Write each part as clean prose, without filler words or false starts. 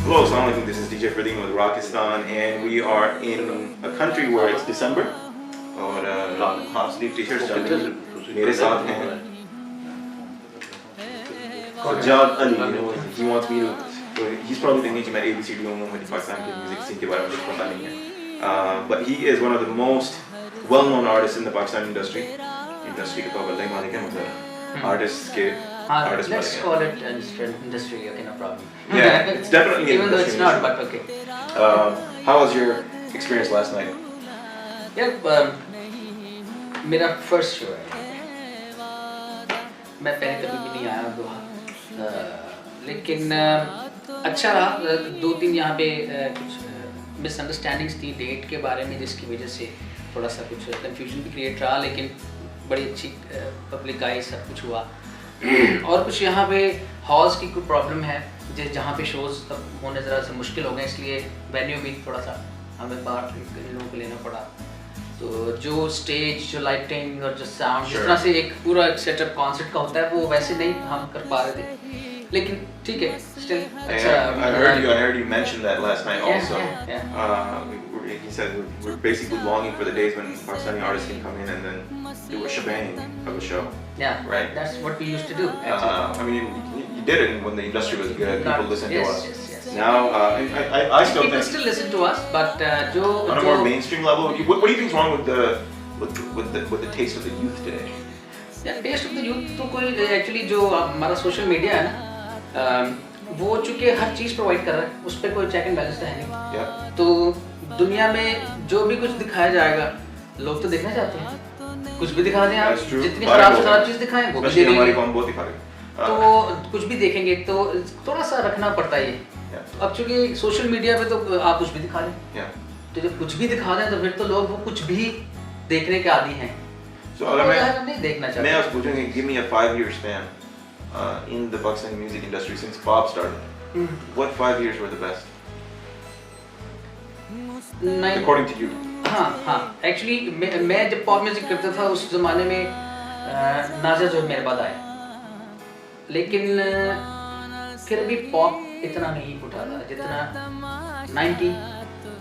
Hello, assalamu alaikum. This is DJ Pradeem with Rockistan, and we are in a country where it's December. और half sleeve T-shirt चल रही है. मेरे साथ हैं Sajjad Ali. He wants me to. He's probably thinking कि मैं ABCD हूँ, मुझे पाकिस्तान की म्यूजिक सीन के बारे में कुछ पता नहीं है. But he is one of the most well-known artists in the Pakistan industry. Industry के तो बल्ले माने क्या मतलब artists के. Let's call it industry, okay, no problem. Yeah, it's definitely even though it's not, but okay. How was your experience last night? Yeah, मेरा first show है. मैं पहले कभी भी नहीं आया दोहा, लेकिन अच्छा रहा. 2-3 यहाँ पे कुछ मिसअंडरस्टैंडिंग्स थी डेट के बारे में, जिसकी वजह से थोड़ा सा कुछ कंफ्यूजन भी क्रिएट रहा, लेकिन बड़ी अच्छी पब्लिक आई, सब कुछ हुआ. और कुछ यहाँ पे हॉल्स की कोई प्रॉब्लम है जहाँ पे शोज़ होने ज़रा से मुश्किल हो गए, इसलिए वेन्यू भी थोड़ा सा हमें बाहर लोगों को लेना पड़ा. तो जो स्टेज, जो लाइटिंग और जो साउंड, जिस तरह से एक पूरा सेटअप कॉन्सर्ट का होता है, वो वैसे नहीं हम कर पा रहे थे, लेकिन ठीक है. Still, I heard you mention that last night also. Yeah. He said we're basically longing for the days when Pakistani artists can come in and then do a shebang of a show. Yeah, right. That's what we used to do. I mean, you did it when the industry was good. People listened to us. Yes. Now, I still people think still listen to us, but on a more mainstream level, what do you think is wrong with the taste of the youth today? Yeah, taste of the youth तो कोई actually जो हमारा social media है ना, वो चूँकि हर चीज़ provide कर रहा है, उस पर कोई चेक एंड बैलेंस तो है नहीं. Yeah. तो दुनिया में जो भी कुछ दिखाया जाएगा, लोग तो देखना चाहते हैं. कुछ भी दिखा दें आप, जितनी खराब से खराब चीज़ दिखाएं वो भी देखेंगे. हमारी कौन बहुत दिखा रही है. तो कुछ भी देखेंगे तो थोड़ा सा रखना पड़ता है ये. अब चूँकि सोशल मीडिया पे तो आप कुछ भी दिखा दें, तो जब कुछ भी दिखा दें तो फिर तो लोग वो कुछ भी देखने के आदी हैं. So अगर मैं नहीं देखना चाहता. मैं आपसे पूछूंगा, give me a 5-year span in the Pakistani music industry since Bob started. What 5 years were the best? According to you. हाँ. Actually मैं जब पॉप म्यूजिक करता था उस ज़माने में नाज़र जो मेरे बाद आए, लेकिन फिर भी पॉप इतना नहीं उठा था जितना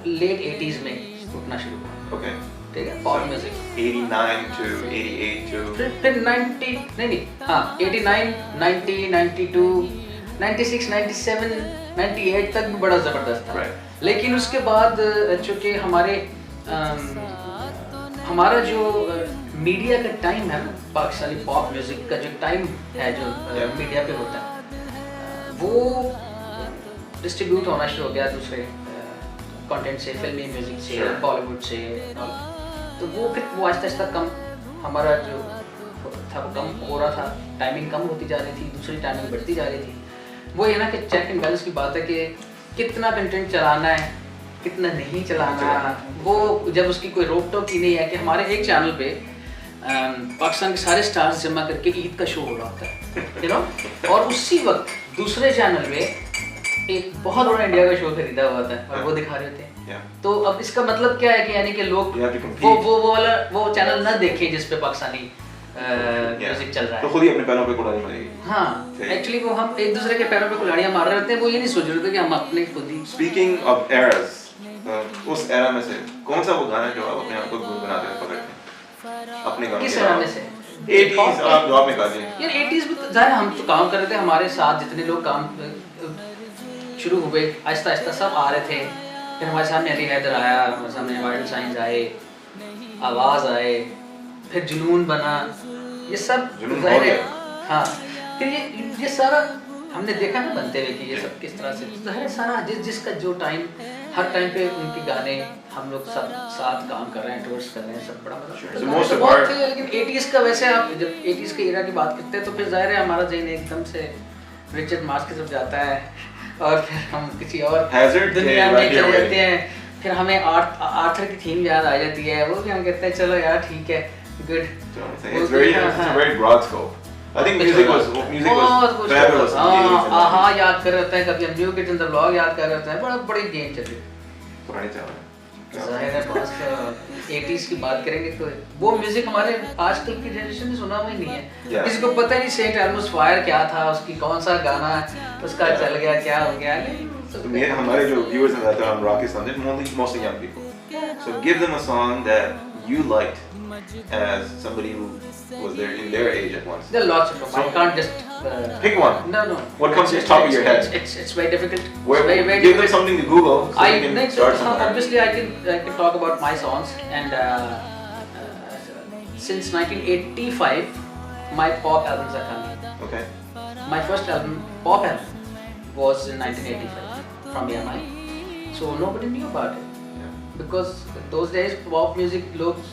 लेट 80s में उठना शुरू हुआ. Okay. ठीक है, पॉप म्यूजिक 89 to 88 to फिर 90 नहीं हाँ 89, 90, 92, 96, 97, 98 तक भी बड़ा ज़बरदस्त था. Right. लेकिन उसके बाद चूँकि हमारा जो मीडिया का टाइम है, पाकिस्तानी पॉप म्यूजिक का जो टाइम है जो मीडिया पे होता है, वो डिस्ट्रीब्यूट होना शुरू हो गया दूसरे कंटेंट से, फिल्मी म्यूजिक से, बॉलीवुड से. तो वो आहिस्ता आहिस्ता कम, हमारा जो था वो कम हो रहा था, टाइमिंग कम होती जा रही थी, दूसरी टाइमिंग बढ़ती जा रही थी. वो ये ना कि चेक एंड बैलेंस की बात है कि कितना कंटेंट चलाना है, कितना नहीं चलाना. वो जब उसकी कोई रोक टोक ही नहीं है कि हमारे एक चैनल पे पाकिस्तान के सारे स्टार्स जमा करके ईद का शो हो रहा होता है, यू नो, और उसी वक्त दूसरे चैनल पे एक बहुत बड़ा इंडिया का शो खरीदा हुआ था और वो दिखा रहे थे. तो अब इसका मतलब क्या है कि यानी कि लोग वो चैनल ना देखें जिस पे पाकिस्तानी म्यूजिक चल रहा है, तो खुद ही अपने पैरों पे कुल्हाड़ी मारेगी. हाँ, एक्चुअली वो हम एक दूसरे के पैरों पे कुल्हाड़ियाँ मार रहे होते हैं, वो ये नहीं सोच रहे थे कि हम अपने खुद ही. Speaking of eras, उस एरा में से कौन सा वो गाना जो आप अपने आप को गुनगुनाते हैं पकड़ते अपने गानों किस एरा में से? 80s आप जवाब में गाते हैं. यार 80s में तो ज़ाहिर हम तो काम कर रहे थे, हमारे साथ जितने लोग काम शुरू हुए आहिस्ता आहिस्ता सब आ रहे थे. फिर हमारे सामने अली हैदर आया, हमारे सामने वाइल्ड साइंस आए, आवाज़ आए, फिर जुनून बना, ये सब ज़ाहिर है. हाँ, फिर ये सारा हमने देखा ना बनते हुए कि ये सब किस तरह से ज़ाहिर सारा जिसका जो टाइम, हर टाइम पे उनके गाने हम लोग सब साथ काम कर रहे हैं, टूर्स कर रहे हैं, सब बड़ा बहुत है. लेकिन 80s का वैसे आप जब 80s के एरा की बात करते हैं तो फिर ज़ाहिर है हमारा ज़हन एकदम से रिचर्ड मार्श की तरफ जाता है और फिर हम किसी और दुनिया में चले जाते हैं. फिर हमें आर्थर की थीम याद आ जाती है, वो भी हम कहते हैं चलो यार ठीक है, good. It's a very broad scope. I think music was fabulous. याद कर रहे होते हैं, कभी हम new kids in the blog याद कर रहे होते हैं, बड़ी गेम चल रही है. पुरानी चल रही है. जाहिर है पास्ट 80s की बात करेंगे तो वो म्यूजिक हमारे आजकल की जनरेशन ने सुना हुआ ही नहीं है। Yeah. किसी को पता ही नहीं सेंट एल्मस फायर क्या था, उसकी कौन सा गाना उसका Yeah. चल गया, क्या हो गया। So हमारे जो viewers हैं that are on Rockistan, they're mostly young people. So give them a song that you liked as somebody who was there in their age at once. There are lots of them. I So- can't just Pick one. No. What comes to the top of your head? It's very difficult. Where, It's very give them difficult. something to Google so I you can next start somewhere. obviously I can talk about my songs and since 1985 my pop albums are coming. Okay. My first album, pop album, was in 1985 from EMI. So nobody knew about it Yeah. because those days pop music लोग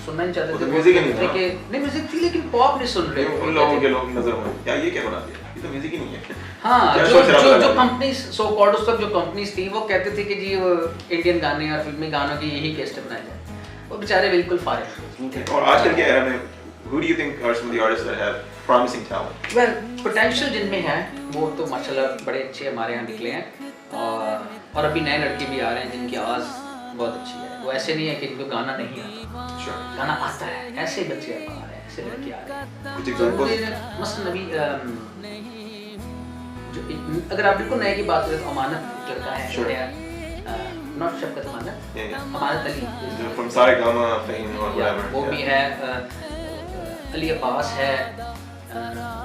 सुनना नहीं चाहते वो थे। तो music ही नहीं था। नहीं म्यूजिक थी लेकिन पॉप नहीं सुन रहे उन लोगों के लोग नजर में क्या ये क्या बना दिया, ये तो म्यूजिक ही नहीं है। हाँ, क्या जो सोच रहा जो था जो पहले? कंपनीज सो कॉल्ड उस वक्त जो कंपनीज थी वो कहते थे कि जी वो इंडियन गाने और फिल्मी गानों की यही केस्ट बनाए जाए, वो बेचारे बिल्कुल फारिग थे। और आजकल के era में who do you think are some of the artists that have promising talent? Well potential जिनमें है वो तो माशाल्लाह बड़े अच्छे हमारे यहाँ निकले हैं और अभी नए लड़के भी आ रहे हैं जिनकी आवाज़ बहुत अच्छी है। वो ऐसे नहीं है कि इनको गाना नहीं आता, Sure. गाना आता है। ऐसे बच्चे आ रहे हैं, ऐसे लड़के आ रहे हैं। कुछ तो examples? मसलन अभी अगर आप बिल्कुल नए की बात करें तो अमानत एक लड़का है, Sure. Not Shafqat Amanat, Yeah, yeah. Amanat Ali, From Saregama fame or whatever. वो भी Yeah. है, अली अब्बास है,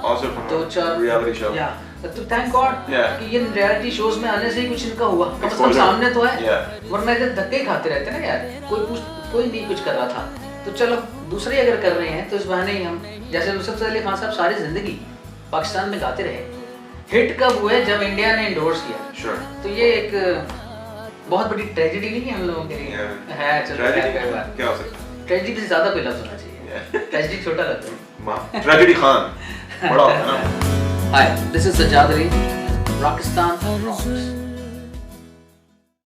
Also from दो a चार reality show. या तो थैंक गॉड Yeah. कि ये रियलिटी शोज में आने से ही कुछ इनका हुआ, कम से कम Exposure. सामने तो है। Yeah. वरना इधर धक्के ही खाते रहते ना यार, कोई नहीं कुछ कर रहा था, तो चलो दूसरे अगर कर रहे हैं तो इस बहाने ही हम, जैसे नुसरत अली खान साहब सारी जिंदगी पाकिस्तान में गाते रहे, हिट कब हुए जब इंडिया ने इंडोर्स किया। Sure. तो ये एक बहुत बड़ी ट्रेजेडी नहीं है हम लोगों के लिए। Yeah. है चलो Tragedy कई बार क्या हो सकता है? ट्रेजेडी से ज्यादा कोई लफ्ज होना चाहिए, Yeah. ट्रेजेडी छोटा लगता है। Tragedy Khan. बड़ा होता है ना? Hi, this is Sajjad Ali, Rockistan Rocks.